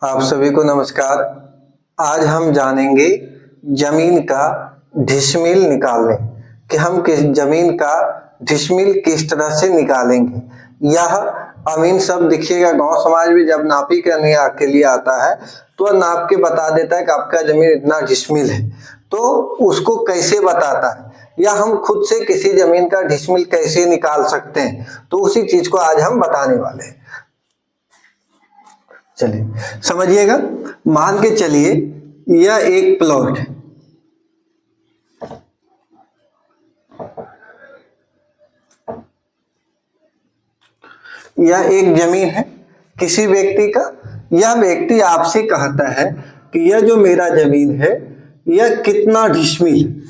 आप सभी को नमस्कार। आज हम जानेंगे जमीन का डिसमिल निकालने कि हम किस जमीन का डिसमिल किस तरह से निकालेंगे। यह अमीन शब्द देखिएगा गांव समाज में जब नापी करने के लिए आता है तो वह नाप के बता देता है कि आपका जमीन इतना डिसमिल है, तो उसको कैसे बताता है या हम खुद से किसी जमीन का डिसमिल कैसे निकाल सकते हैं, तो उसी चीज को आज हम बताने वाले हैं। चलिए समझिएगा। मान के चलिए यह एक प्लॉट है, यह एक जमीन है किसी व्यक्ति का। यह व्यक्ति आपसे कहता है कि यह जो मेरा जमीन है यह कितना डिसमिल,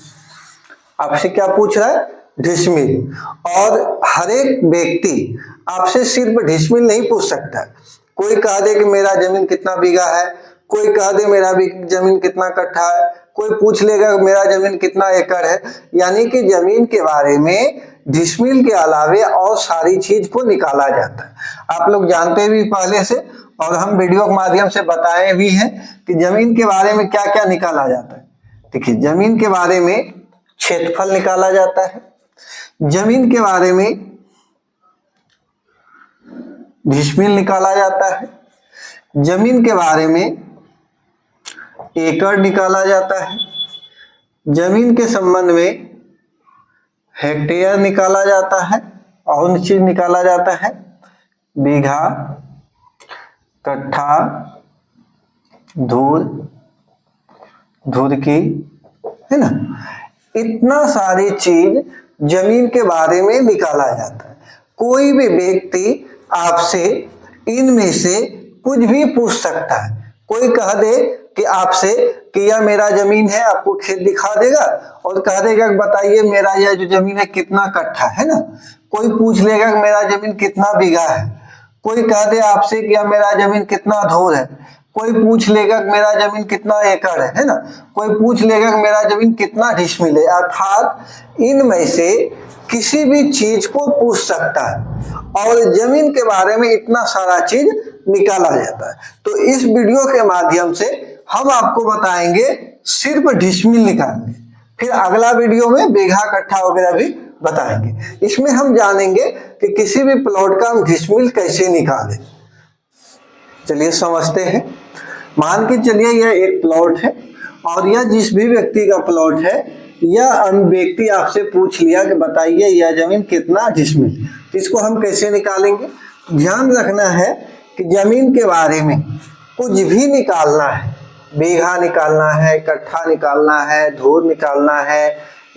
आपसे क्या पूछ रहा है? डिसमिल। और हर एक व्यक्ति आपसे सिर्फ डिसमिल नहीं पूछ सकता। कोई कह दे कि मेरा जमीन कितना बीघा है, कोई कह दे मेरा जमीन कितना कट्ठा है, कोई पूछ लेगा मेरा जमीन कितना एकड़ है। यानी कि जमीन के बारे में डिसमिल के अलावे और सारी चीज को निकाला जाता है। आप लोग जानते भी पहले से और हम वीडियो के माध्यम से बताए भी हैं कि जमीन के बारे में क्या क्या निकाला जाता है। देखिए, जमीन के बारे में क्षेत्रफल निकाला जाता है, जमीन के बारे में डिसमिल निकाला जाता है, जमीन के बारे में एकड़ निकाला जाता है, जमीन के संबंध में हेक्टेयर निकाला जाता है और चीज निकाला जाता है बीघा, कट्ठा, धूल, धुरकी, है ना। इतना सारी चीज जमीन के बारे में निकाला जाता है। कोई भी व्यक्ति आपसे इनमें से कुछ भी पूछ सकता है। कोई कह दे कि आपसे कि यह मेरा जमीन है, आपको खेत दिखा देगा और कह देगा कि बताइए मेरा यह जो जमीन है कितना कट्ठा है ना। कोई पूछ लेगा कि मेरा जमीन कितना बीघा है, कोई कह दे आपसे कि यह मेरा जमीन कितना धूल है, कोई पूछ लेगा कि मेरा जमीन कितना एकड़ है ना, कोई पूछ लेगा कि मेरा जमीन कितना डिसमिल है। अर्थात इनमें से किसी भी चीज को पूछ सकता है और जमीन के बारे में इतना सारा चीज निकाला जाता है। तो इस वीडियो के माध्यम से हम आपको बताएंगे सिर्फ डिसमिल निकालने, फिर अगला वीडियो में बीघा, कट्ठा वगैरह भी बताएंगे। इसमें हम जानेंगे कि किसी भी प्लॉट का हम डिसमिल कैसे निकालें। चलिए समझते हैं। मान के चलिए यह एक प्लॉट है और यह जिस भी व्यक्ति का प्लॉट है, यह व्यक्ति आपसे पूछ लिया कि बताइए यह जमीन कितना डिसमिल, तो इसको हम कैसे निकालेंगे। ध्यान रखना है कि जमीन के बारे में कुछ भी निकालना है, बीघा निकालना है, कट्ठा निकालना है, धूर निकालना है,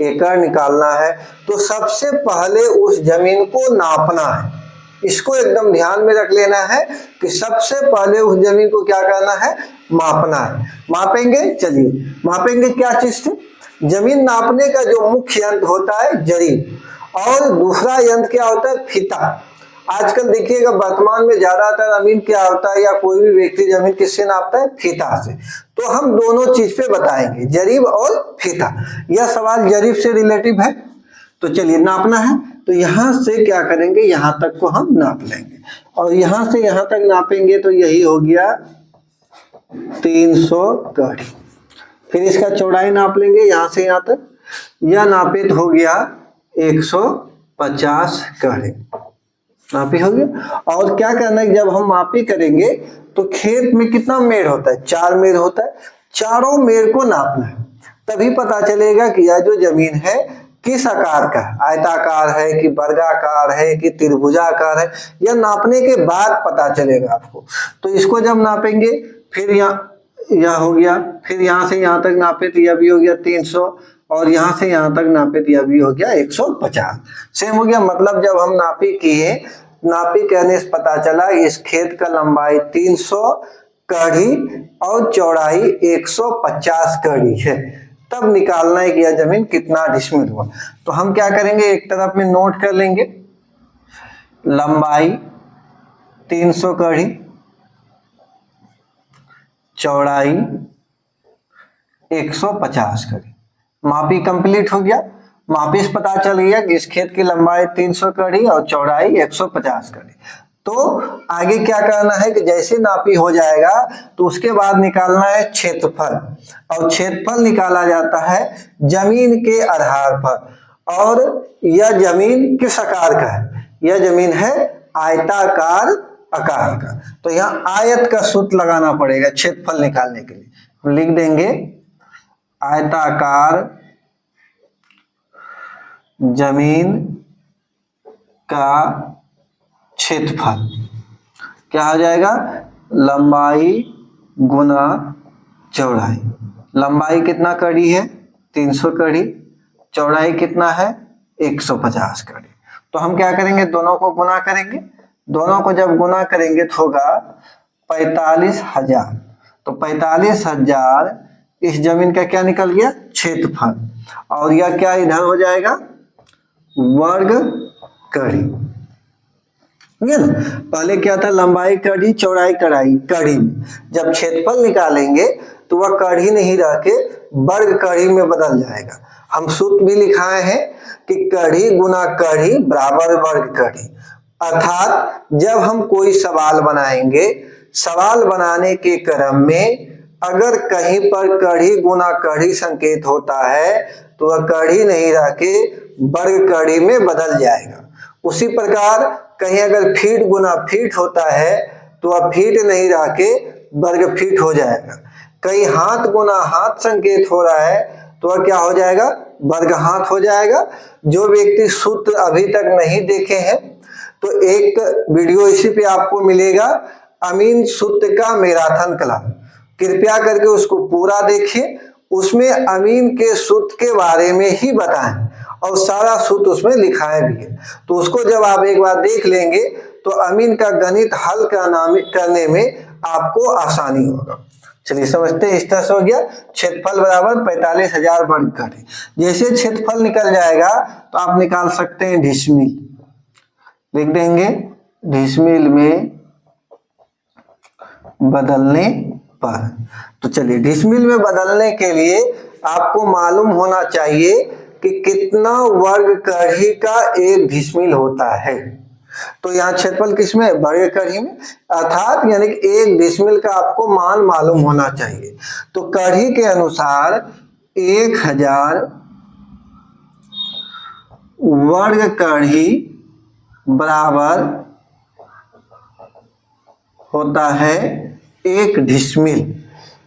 एकड़ निकालना है, तो सबसे पहले उस जमीन को नापना है। इसको एकदम ध्यान में रख लेना है कि सबसे पहले उस जमीन को क्या करना है? मापना है। मापेंगे, चलिए मापेंगे क्या चीज से? जमीन नापने का जो मुख्य यंत्र होता है जरीब, और दूसरा यंत्र क्या होता है? फीता। आजकल देखिएगा वर्तमान में ज्यादातर जमीन क्या होता है या कोई भी व्यक्ति जमीन किससे नापता है? फीता से। तो हम दोनों चीज पे बताएंगे, जरीब और फीता। यह सवाल जरीब से रिलेटिव है, तो चलिए नापना है। तो यहां से क्या करेंगे? यहां तक को हम नाप लेंगे और यहां से यहां तक नापेंगे तो यही हो गया 300 कड़ी। फिर इसका चौड़ाई नाप लेंगे यहां से यहां तक, यह नापित हो गया 150 कड़ी, मापी हो गया। और क्या करना है, जब हम मापी करेंगे तो खेत में कितना मेड़ होता है? 4 मेड़ होता है। चारों मेड़ को नापना है, तभी पता चलेगा कि यह जो जमीन है किस आकार का, आयताकार है कि वर्गाकार है कि त्रिभुजाकार है, यह नापने के बाद पता चलेगा आपको। तो इसको जब नापेंगे, फिर यह हो गया, फिर यहाँ से यहाँ तक नापे तो यह भी हो गया 300, और यहाँ से यहाँ तक नापे तो यह भी हो गया 150। सेम हो गया। मतलब जब हम नापी किए, नापी करने से पता चला इस खेत का लंबाई 300 कड़ी और चौड़ाई 150 कड़ी है, तब निकालना है कि यह जमीन कितना डिसमिल हुआ। तो हम क्या करेंगे, एक तरफ में नोट कर लेंगे लंबाई 300 कड़ी, चौड़ाई 150 कड़ी। मापी कंप्लीट हो गया। मापी से पता चल गया कि इस खेत की लंबाई 300 कड़ी और चौड़ाई 150 कड़ी। तो आगे क्या करना है कि जैसे नापी हो जाएगा तो उसके बाद निकालना है क्षेत्रफल, और क्षेत्रफल निकाला जाता है जमीन के आधार पर। और यह जमीन किस आकार का है? यह जमीन है आयताकार आकार का। तो यहाँ आयत का सूत्र लगाना पड़ेगा क्षेत्रफल निकालने के लिए। हम लिख देंगे आयताकार जमीन का क्षेत्रफल क्या हो जाएगा? लंबाई गुना चौड़ाई। लंबाई कितना कड़ी है? 300 कड़ी। चौड़ाई कितना है? 150 कड़ी। तो हम क्या करेंगे? दोनों को गुना करेंगे। दोनों को जब गुना करेंगे तो होगा 45,000। तो 45,000 इस जमीन का क्या निकल गया? क्षेत्रफल। और यह क्या इधर हो जाएगा? वर्ग कड़ी। ना, पहले क्या था? लंबाई कड़ी चौड़ाई कड़ी। जब क्षेत्रफल निकालेंगे तो वह कड़ी नहीं रह के वर्ग कड़ी में बदल जाएगा। हम सूत्र भी लिखाए हैं कि कड़ी गुना कड़ी बराबर वर्ग कड़ी। अर्थात जब हम कोई सवाल बनाएंगे, सवाल बनाने के क्रम में अगर कहीं पर कड़ी गुना कड़ी संकेत होता है तो वह कड़ी नहीं रह के वर्ग कड़ी में बदल जाएगा। उसी प्रकार कहीं अगर फीट गुना फीट होता है तो वह फीट नहीं रह के वर्ग फीट हो जाएगा। कहीं हाथ गुना हाथ संकेत हो रहा है तो वह क्या हो जाएगा? वर्ग हाथ हो जाएगा। जो व्यक्ति सूत्र अभी तक नहीं देखे हैं तो एक वीडियो इसी पे आपको मिलेगा, अमीन सूत्र का मैराथन क्लास। कृपया करके उसको पूरा देखिए। उसमें अमीन के सूत्र के बारे में ही बताएं और सारा सूत्र उसमें लिखाया भी है। तो उसको जब आप एक बार देख लेंगे तो अमीन का गणित हल करने में आपको आसानी होगा। चलिए समझते हैं। इस तरह से हो गया क्षेत्रफल बराबर 45,000 वर्ग कड़ी। जैसे क्षेत्रफल निकल जाएगा तो आप निकाल सकते हैं डिसमिल। लिख देंगे डिसमिल में बदलने पर। तो चलिए डिसमिल में बदलने के लिए आपको मालूम होना चाहिए कि कितना वर्ग कड़ी का एक डिसमिल होता है। तो यहाँ क्षेत्रफल किसमें? वर्ग कड़ी में। अर्थात यानी कि एक डिसमिल का आपको मान मालूम होना चाहिए। तो कड़ी के अनुसार 1000 वर्ग कड़ी बराबर होता है एक डिसमिल।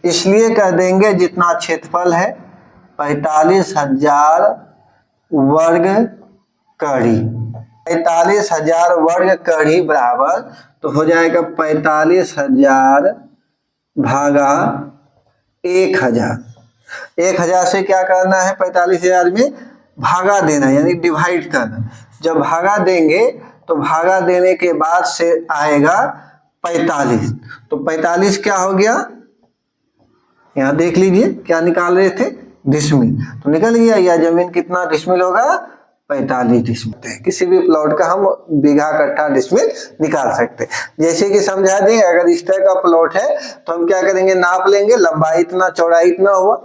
इसलिए कर देंगे जितना क्षेत्रफल है 45,000 वर्ग कड़ी। 45,000 वर्ग कड़ी बराबर तो हो जाएगा 45,000 भागा 1000। 1000 से क्या करना है? 45,000 में भागा देना यानी डिवाइड करना। जब भागा देंगे तो भागा देने के बाद से आएगा 45। तो 45 क्या हो गया? यहाँ देख लीजिए क्या निकाल रहे थे? डिसमिल। तो निकल गया। यह जमीन कितना डिसमिल होगा? 45 डिसमिल। किसी भी प्लॉट का हम बीघा कट्ठा डिसमिल निकाल सकते हैं। जैसे कि समझा दें, अगर इस तरह का प्लॉट है तो हम क्या करेंगे? नाप लेंगे, लंबाई इतना चौड़ाई इतना हुआ,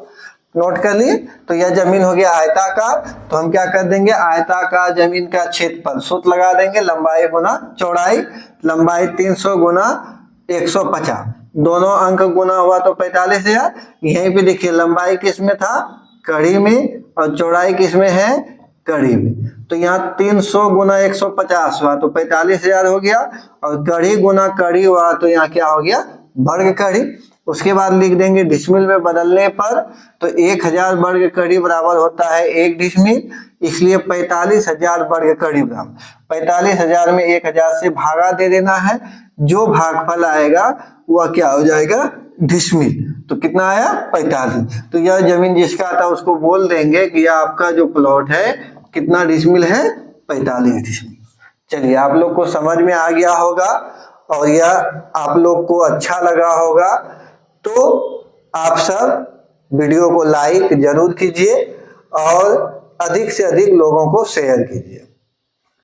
नोट कर लिए। तो यह जमीन हो गया आयताकार। तो हम क्या कर देंगे? आयताकार जमीन का क्षेत्रफल सूत्र लगा देंगे, लंबाई गुना चौड़ाई। लंबाई 300 गुना 150, दोनों अंक गुना हुआ तो 45,000। यहीं पे देखिए लंबाई किस में था? कड़ी में। और चौड़ाई किस में है? कड़ी में। तो यहाँ 300 गुना 150 हुआ तो 45,000 हो गया। और कड़ी गुना कड़ी हुआ तो यहाँ क्या हो गया? वर्ग कड़ी। उसके बाद लिख देंगे डिसमिल में बदलने पर तो 1000 वर्ग कड़ी बराबर होता है एक डिसमिल। इसलिए 45,000 वर्ग कड़ी बराबर 45,000 में 1000 से भागा दे देना है। जो भागफल आएगा वह क्या हो जाएगा? डिसमिल। तो कितना आया? 45। तो यह जमीन जिसका था उसको बोल देंगे कि यह आपका जो प्लॉट है कितना डिसमिल है? 45 डिसमिल। चलिए आप लोग को समझ में आ गया होगा और यह आप लोग को अच्छा लगा होगा। तो आप सब वीडियो को लाइक जरूर कीजिए और अधिक से अधिक लोगों को शेयर कीजिए।